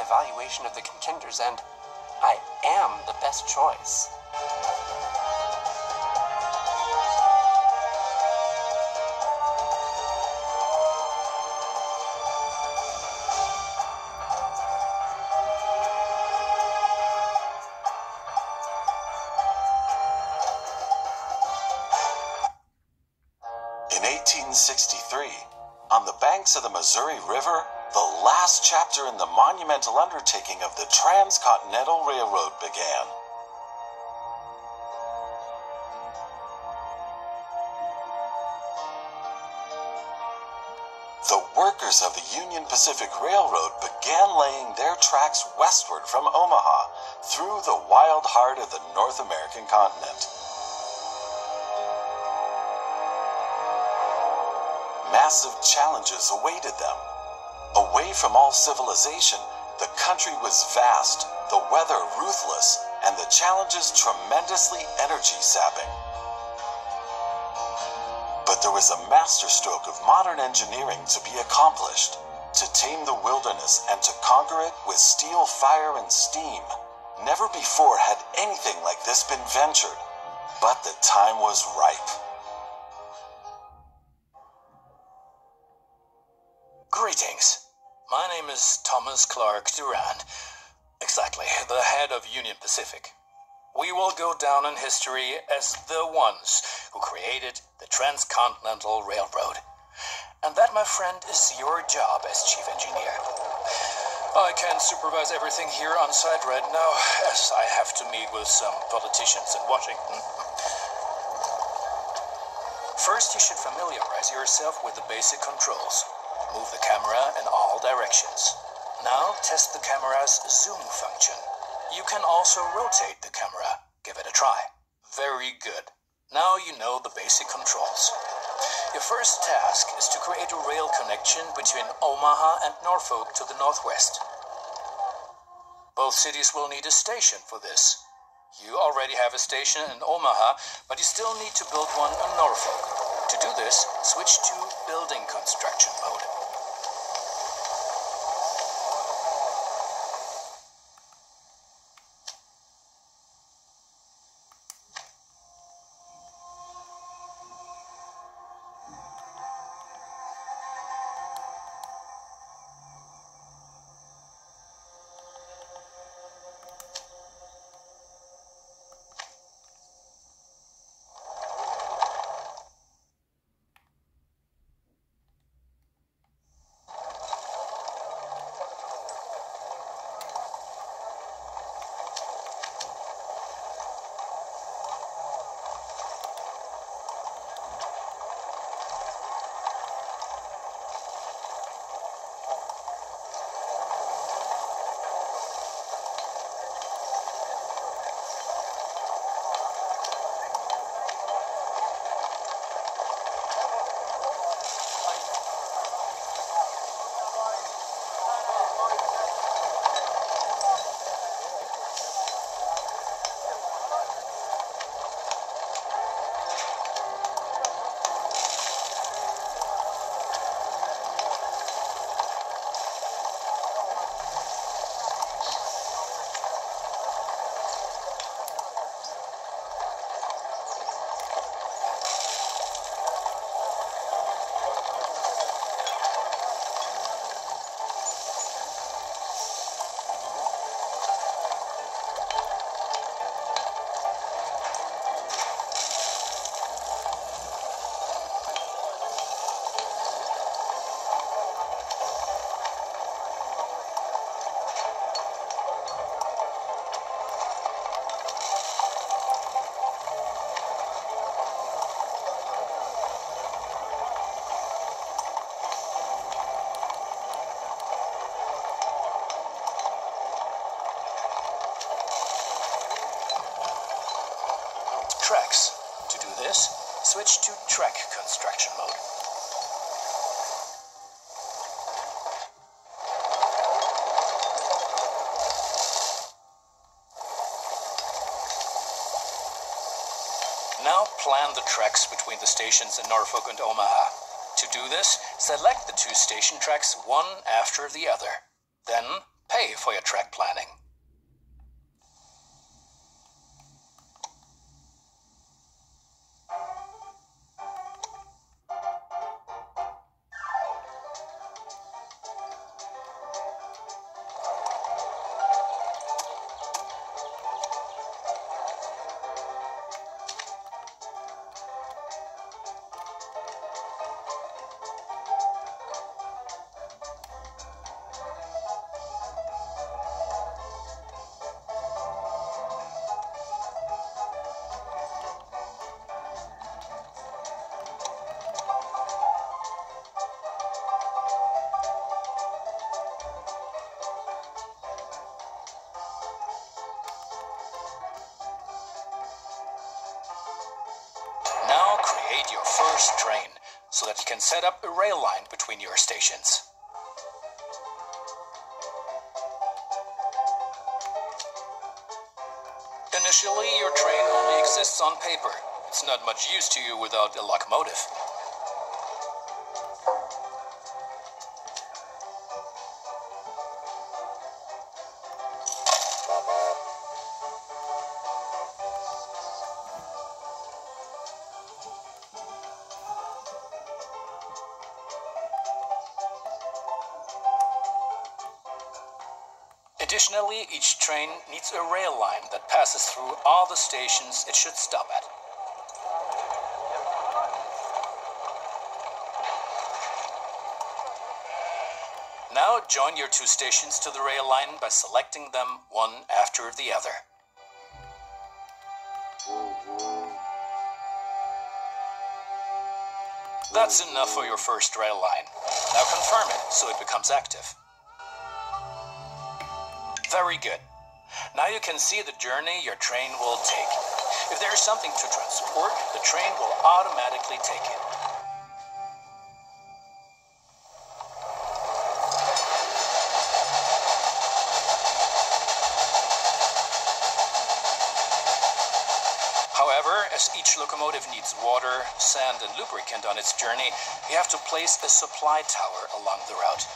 evaluation of the contenders, and I am the best choice. In 1863, on the banks of the Missouri River, the last chapter in the monumental undertaking of the Transcontinental Railroad began. The workers of the Union Pacific Railroad began laying their tracks westward from Omaha through the wild heart of the North American continent. Massive challenges awaited them. Away from all civilization, the country was vast, the weather ruthless, and the challenges tremendously energy-sapping. But there was a masterstroke of modern engineering to be accomplished. To tame the wilderness and to conquer it with steel, fire, and steam. Never before had anything like this been ventured, but the time was ripe. Greetings. My name is Thomas Clark Durand. Exactly, the head of Union Pacific. We will go down in history as the ones who created the Transcontinental Railroad. And that, my friend, is your job as chief engineer. I can't supervise everything here on site right now, as I have to meet with some politicians in Washington. First, you should familiarize yourself with the basic controls. Move the camera in all directions. Now test the camera's zoom function. You can also rotate the camera. Give it a try. Very good. Now you know the basic controls. Your first task is to create a rail connection between Omaha and Norfolk to the northwest. Both cities will need a station for this. You already have a station in Omaha, but you still need to build one in Norfolk. To do this, switch to building construction mode. Tracks. To do this, switch to track construction mode. Now plan the tracks between the stations in Norfolk and Omaha. To do this, select the two station tracks one after the other. Then pay for your track planning. Now create your first train so that you can set up a rail line between your stations. Initially, your train only exists on paper. It's not much use to you without a locomotive. Additionally, each train needs a rail line that passes through all the stations it should stop at. Now join your two stations to the rail line by selecting them one after the other. That's enough for your first rail line. Now confirm it so it becomes active. Very good. Now you can see the journey your train will take. If there is something to transport, the train will automatically take it. However, as each locomotive needs water, sand, and lubricant on its journey, you have to place a supply tower along the route.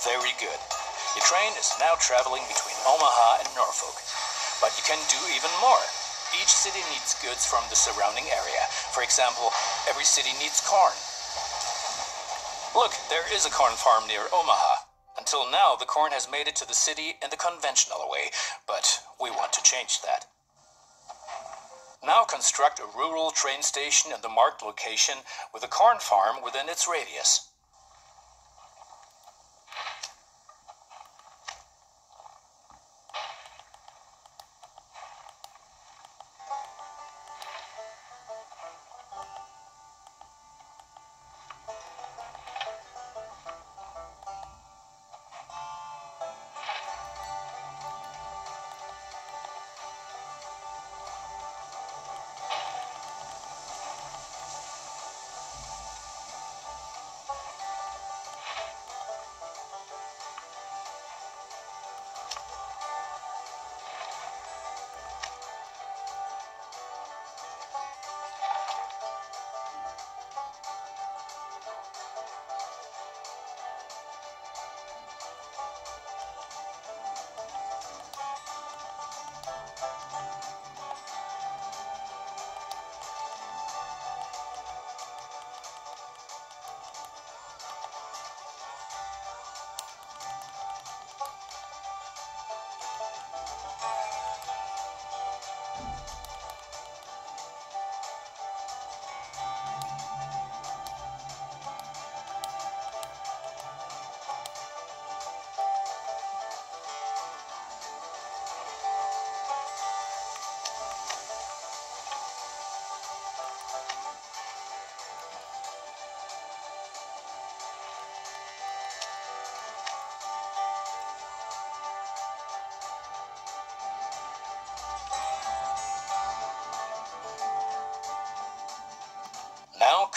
Very good. Your train is now traveling between Omaha and Norfolk. But you can do even more. Each city needs goods from the surrounding area. For example, every city needs corn. Look, there is a corn farm near Omaha. Until now, the corn has made it to the city in the conventional way, but we want to change that. Now construct a rural train station in the marked location with a corn farm within its radius.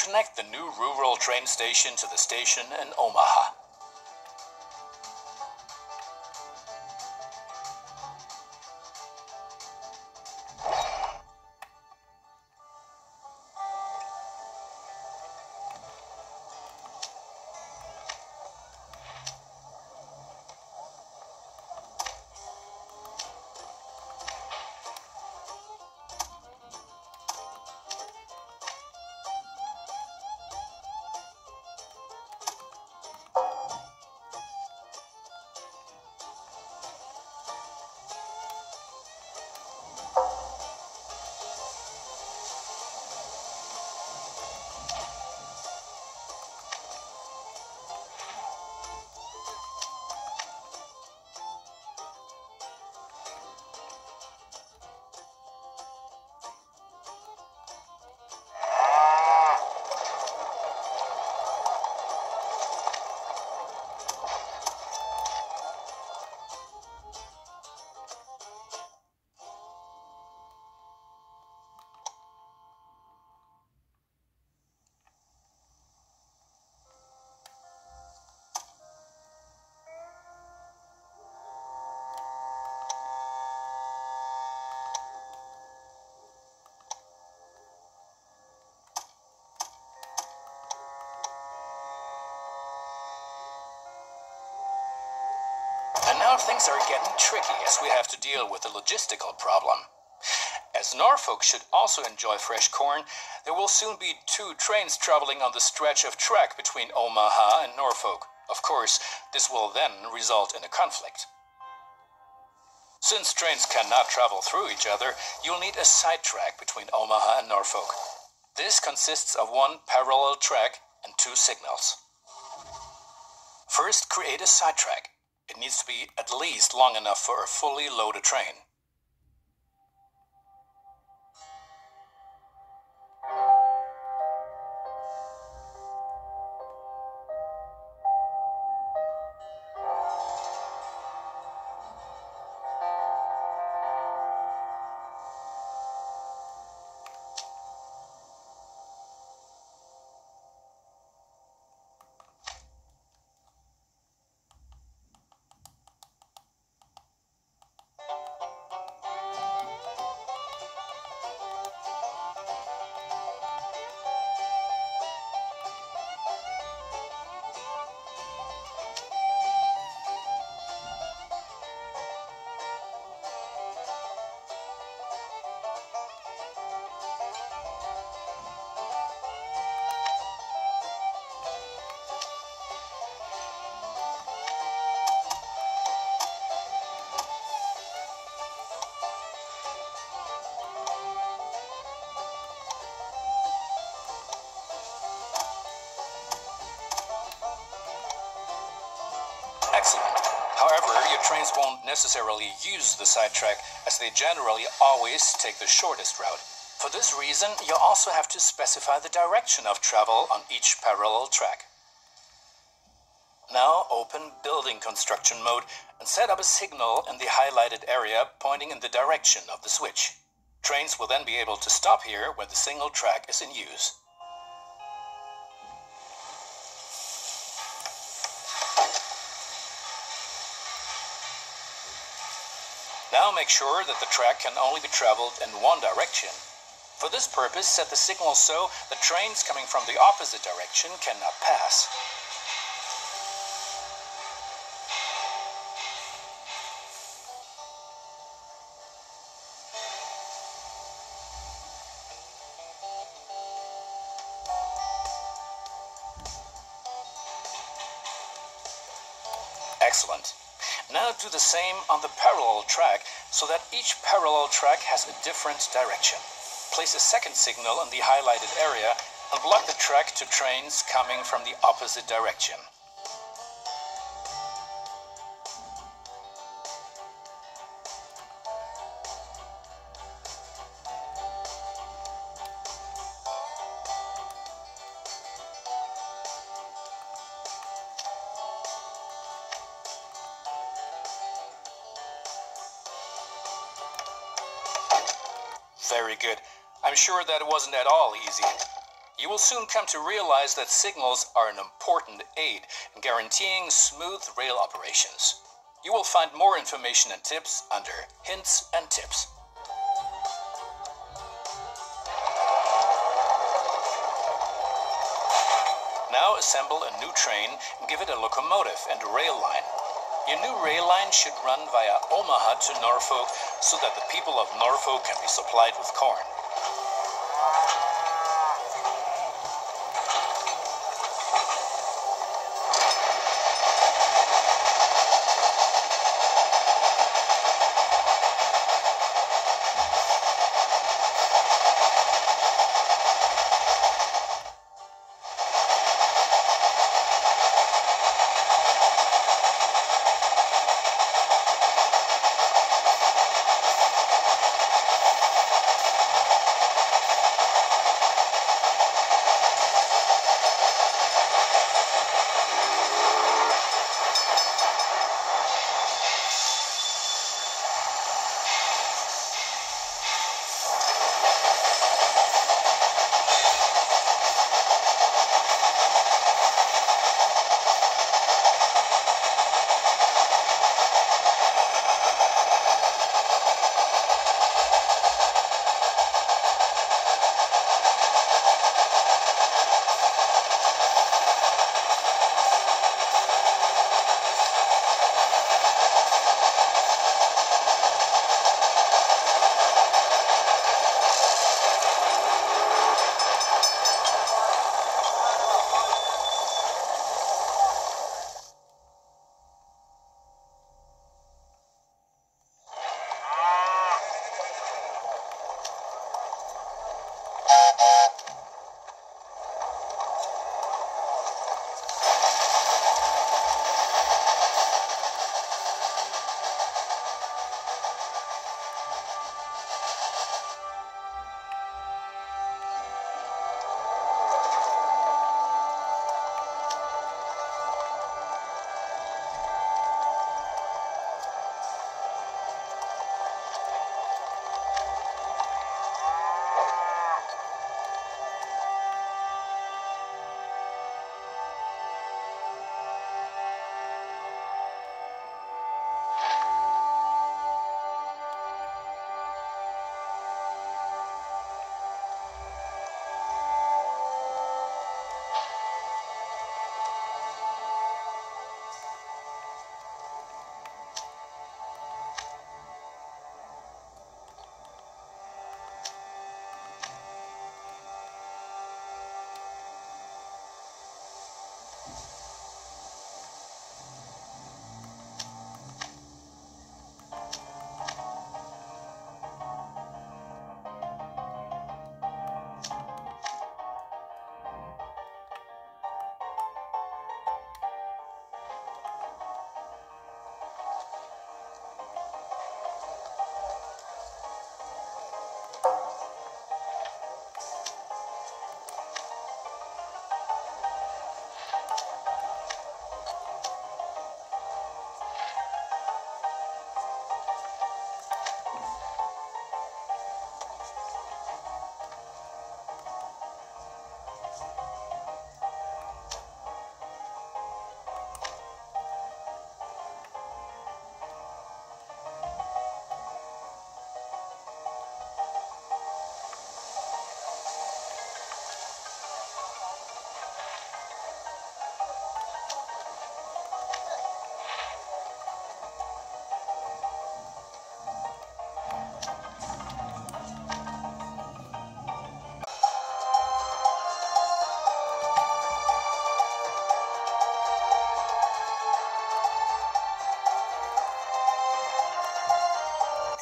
connect the new rural train station to the station in Omaha. And now things are getting tricky as we have to deal with a logistical problem. As Norfolk should also enjoy fresh corn, there will soon be 2 trains traveling on the stretch of track between Omaha and Norfolk. Of course, this will then result in a conflict. Since trains cannot travel through each other, you'll need a sidetrack between Omaha and Norfolk. This consists of 1 parallel track and 2 signals. First, create a sidetrack. It needs to be at least long enough for a fully loaded train. Excellent. However, your trains won't necessarily use the sidetrack, as they generally always take the shortest route. For this reason, you'll also have to specify the direction of travel on each parallel track. Now open building construction mode and set up a signal in the highlighted area pointing in the direction of the switch. Trains will then be able to stop here when the single track is in use. Now make sure that the track can only be traveled in one direction. For this purpose, set the signal so that trains coming from the opposite direction cannot pass. Excellent. Now do the same on the parallel track so that each parallel track has a different direction. Place a second signal in the highlighted area and block the track to trains coming from the opposite direction. Very good. I'm sure that it wasn't at all easy. You will soon come to realize that signals are an important aid in guaranteeing smooth rail operations. You will find more information and tips under Hints and Tips. Now assemble a new train and give it a locomotive and a rail line. Your new rail line should run via Omaha to Norfolk so that the people of Norfolk can be supplied with corn.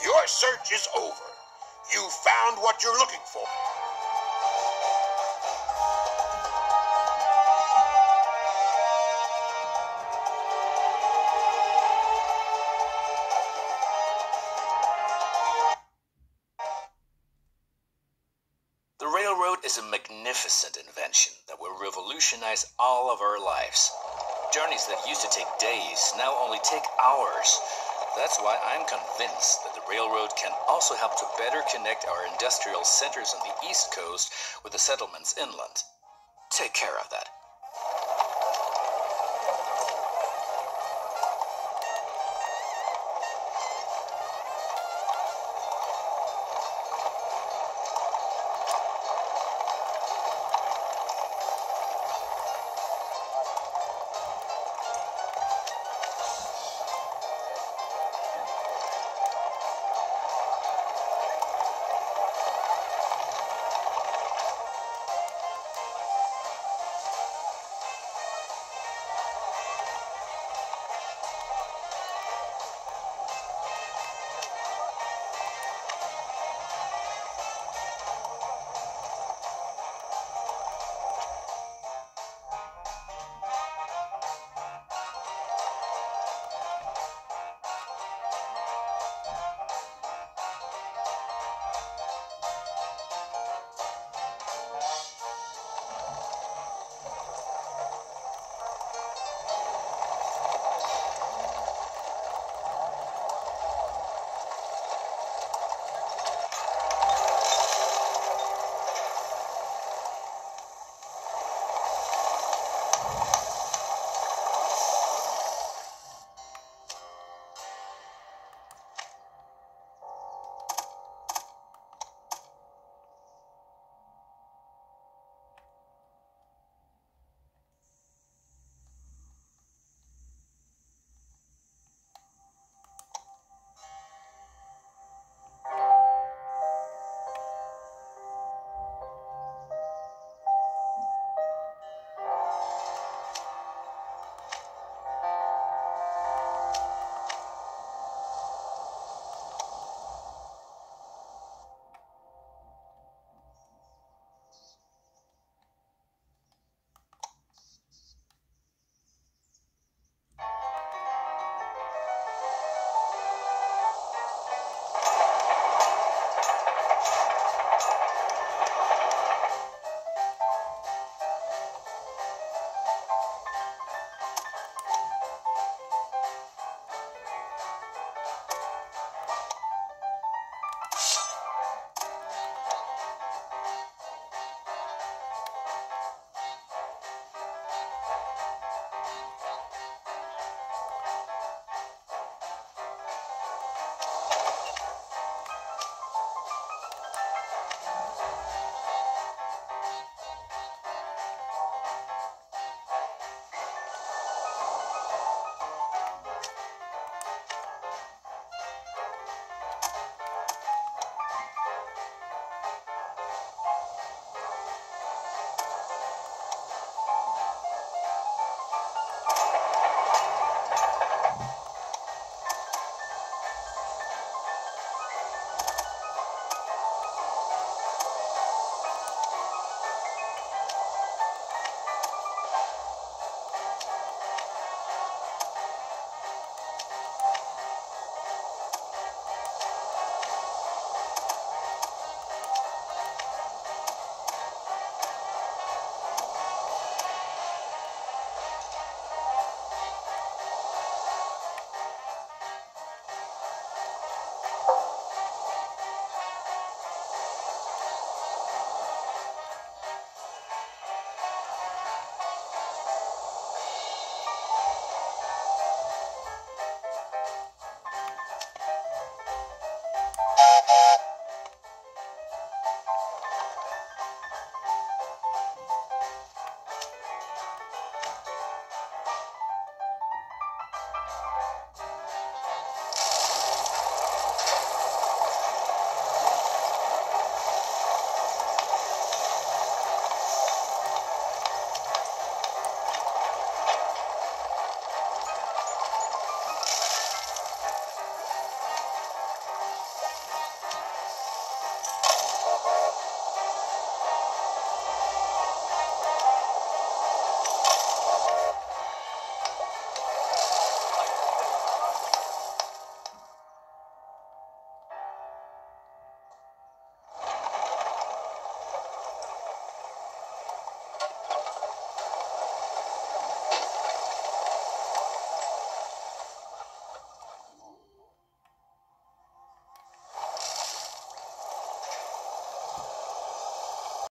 Your search is over. You found what you're looking for. The railroad is a magnificent invention that will revolutionize all of our lives. Journeys that used to take days now only take hours. That's why I'm convinced that the railroad can also help to better connect our industrial centers on the East Coast with the settlements inland. Take care of that.